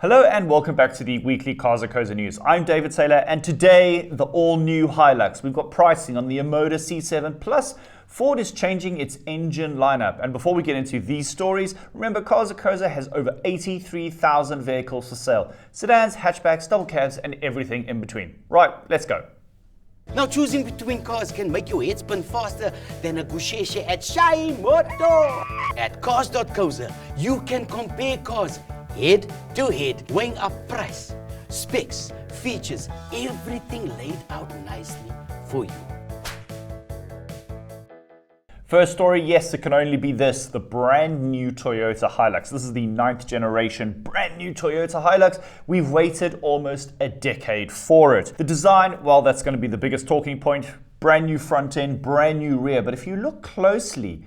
Hello and welcome back to the weekly Cars.co.za news. I'm David Taylor and today the all-new Hilux. We've got pricing on the Omoda C7 plus Ford is changing its engine lineup. And before we get into these stories, remember Cars.co.za has over 83,000 vehicles for sale. Sedans, hatchbacks, double cabs and everything in between. Right, let's go. Now choosing between cars can make your head spin faster than a gusheshe at Shai Moto. At Cars.co.za, you can compare cars head to head, weighing up price, specs, features, everything laid out nicely for you. First story, yes, it can only be this, the brand new Toyota Hilux. This is the 9th generation brand new Toyota Hilux. We've waited almost a decade for it. The design, well, that's going to be the biggest talking point. Brand new front end, brand new rear. But if you look closely,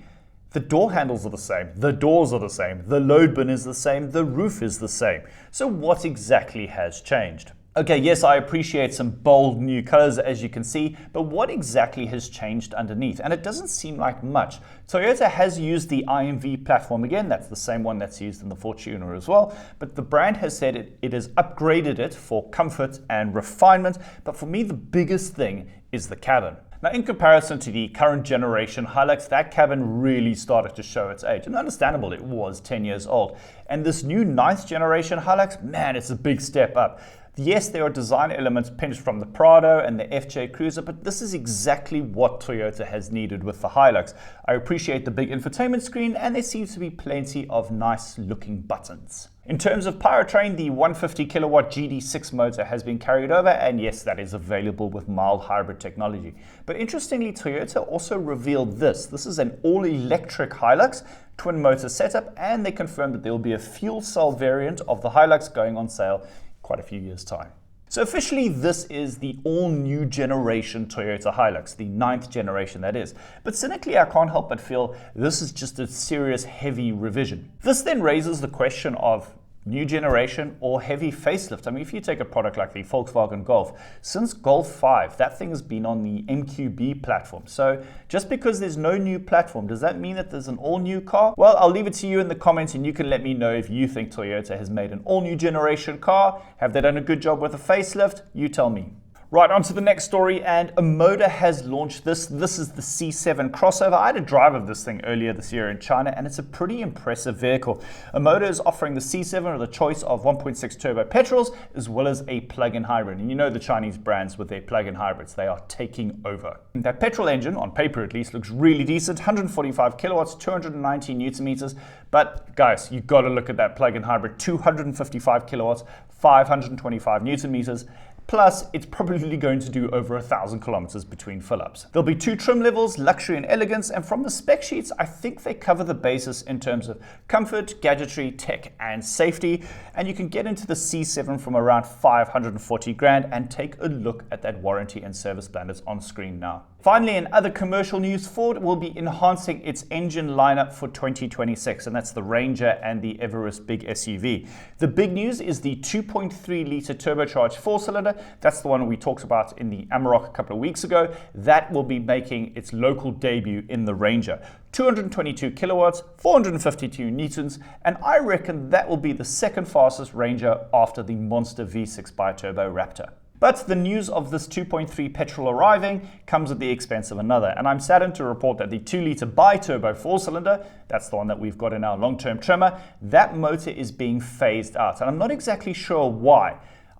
the door handles are the same, the doors are the same, the load bin is the same, the roof is the same. So what exactly has changed? Okay, yes, I appreciate some bold new colors as you can see, but what exactly has changed underneath? And it doesn't seem like much. Toyota has used the IMV platform again, that's the same one that's used in the Fortuner as well, but the brand has said it has upgraded it for comfort and refinement, but for me the biggest thing is the cabin. Now, in comparison to the current generation Hilux, that cabin really started to show its age. And understandable, it was 10 years old. And this new 9th generation Hilux, man, it's a big step up. Yes, there are design elements pinched from the Prado and the FJ Cruiser, but this is exactly what Toyota has needed with the Hilux. I appreciate the big infotainment screen, and there seems to be plenty of nice looking buttons. In terms of powertrain, the 150 kilowatt GD6 motor has been carried over, and yes, that is available with mild hybrid technology. But interestingly, Toyota also revealed this. This is an all-electric Hilux, twin motor setup, and they confirmed that there will be a fuel cell variant of the Hilux going on sale quite a few years' time. So officially, this is the all-new generation Toyota Hilux, the 9th generation that is. But cynically, I can't help but feel this is just a serious heavy revision. This then raises the question of new generation or heavy facelift. I mean, if you take a product like the Volkswagen Golf, since Golf 5, that thing has been on the MQB platform. So just because there's no new platform, does that mean that there's an all-new car? Well, I'll leave it to you in the comments and you can let me know if you think Toyota has made an all-new generation car. Have they done a good job with a facelift? You tell me. Right, on to the next story, and Omoda has launched this. This is the C7 crossover. I had a drive of this thing earlier this year in China, and it's a pretty impressive vehicle. Omoda is offering the C7 with a choice of 1.6 turbo petrols, as well as a plug-in hybrid. And you know the Chinese brands with their plug-in hybrids, they are taking over. That petrol engine, on paper at least, looks really decent. 145 kilowatts, 290 newton meters. But guys, you've got to look at that plug-in hybrid. 255 kilowatts, 525 newton meters. Plus, it's probably going to do over 1,000 kilometers between fill-ups. There'll be 2 trim levels, luxury and elegance, and from the spec sheets, I think they cover the basis in terms of comfort, gadgetry, tech, and safety. And you can get into the C7 from around 540 grand and take a look at that warranty and service plan that's on screen now. Finally, in other commercial news, Ford will be enhancing its engine lineup for 2026, and that's the Ranger and the Everest big SUV. The big news is the 2.3-litre turbocharged 4-cylinder. That's the one we talked about in the Amarok a couple of weeks ago. That will be making its local debut in the Ranger. 222 kilowatts, 452 newtons, and I reckon that will be the second fastest Ranger after the monster V6 biturbo Raptor. But the news of this 2.3 petrol arriving comes at the expense of another, and I'm saddened to report that the 2-litre bi-turbo 4-cylinder, that's the one that we've got in our long-term trimmer, that motor is being phased out, and I'm not exactly sure why.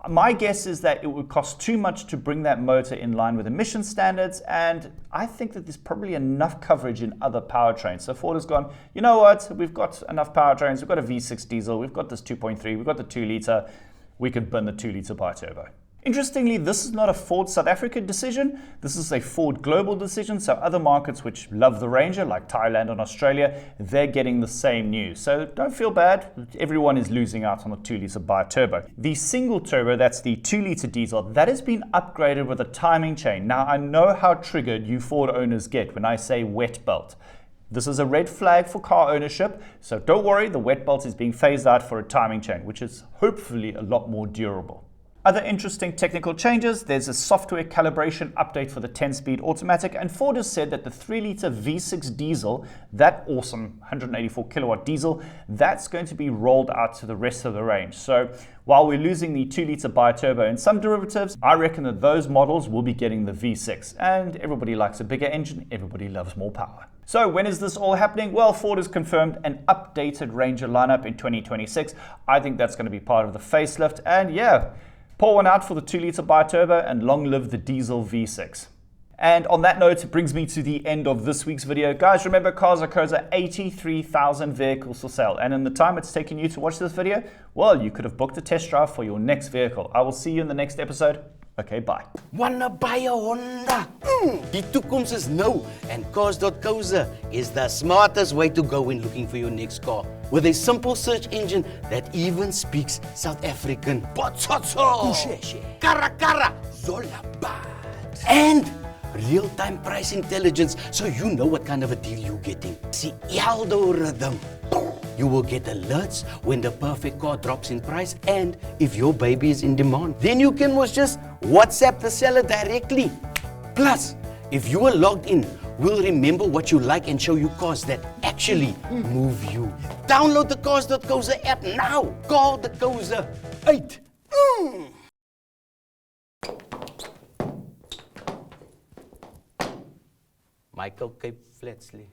My guess is that it would cost too much to bring that motor in line with emission standards, and I think that there's probably enough coverage in other powertrains. So Ford has gone, you know what, we've got enough powertrains, we've got a V6 diesel, we've got this 2.3, we've got the 2-litre, we could burn the 2-litre bi-turbo. Interestingly, this is not a Ford South Africa decision. This is a Ford global decision. So other markets which love the Ranger, like Thailand and Australia, they're getting the same news. So don't feel bad. Everyone is losing out on the 2-litre bi-turbo. The single turbo, that's the 2-litre diesel, that has been upgraded with a timing chain. Now, I know how triggered you Ford owners get when I say wet belt. This is a red flag for car ownership, so don't worry, the wet belt is being phased out for a timing chain, which is hopefully a lot more durable. Other interesting technical changes, there's a software calibration update for the 10-speed automatic, and Ford has said that the 3-litre V6 diesel, that awesome 184 kilowatt diesel, that's going to be rolled out to the rest of the range. So while we're losing the 2-litre biturbo in some derivatives, I reckon that those models will be getting the V6, and everybody likes a bigger engine, everybody loves more power. So when is this all happening? Well, Ford has confirmed an updated Ranger lineup in 2026. I think that's going to be part of the facelift, and yeah, pour one out for the 2-litre biturbo and long live the diesel V6. And on that note, it brings me to the end of this week's video. Guys, remember Cars.co.za, 83,000 vehicles for sale. And in the time it's taken you to watch this video, well, you could have booked a test drive for your next vehicle. I will see you in the next episode. Okay, bye. Wanna buy a Honda? Die toekoms is nou, and Cars.co.za is the smartest way to go when looking for your next car. With a simple search engine that even speaks South African. Botsotso! Karakara! Zolabad! And real-time price intelligence, so you know what kind of a deal you're getting. See, algorithm. You will get alerts when the perfect car drops in price and if your baby is in demand. Then you can just WhatsApp the seller directly. Plus, if you are logged in, we'll remember what you like and show you cars that actually move you. Download the Cars.co.za app now. Call the Co.za 8. Michael Cape Fletsley.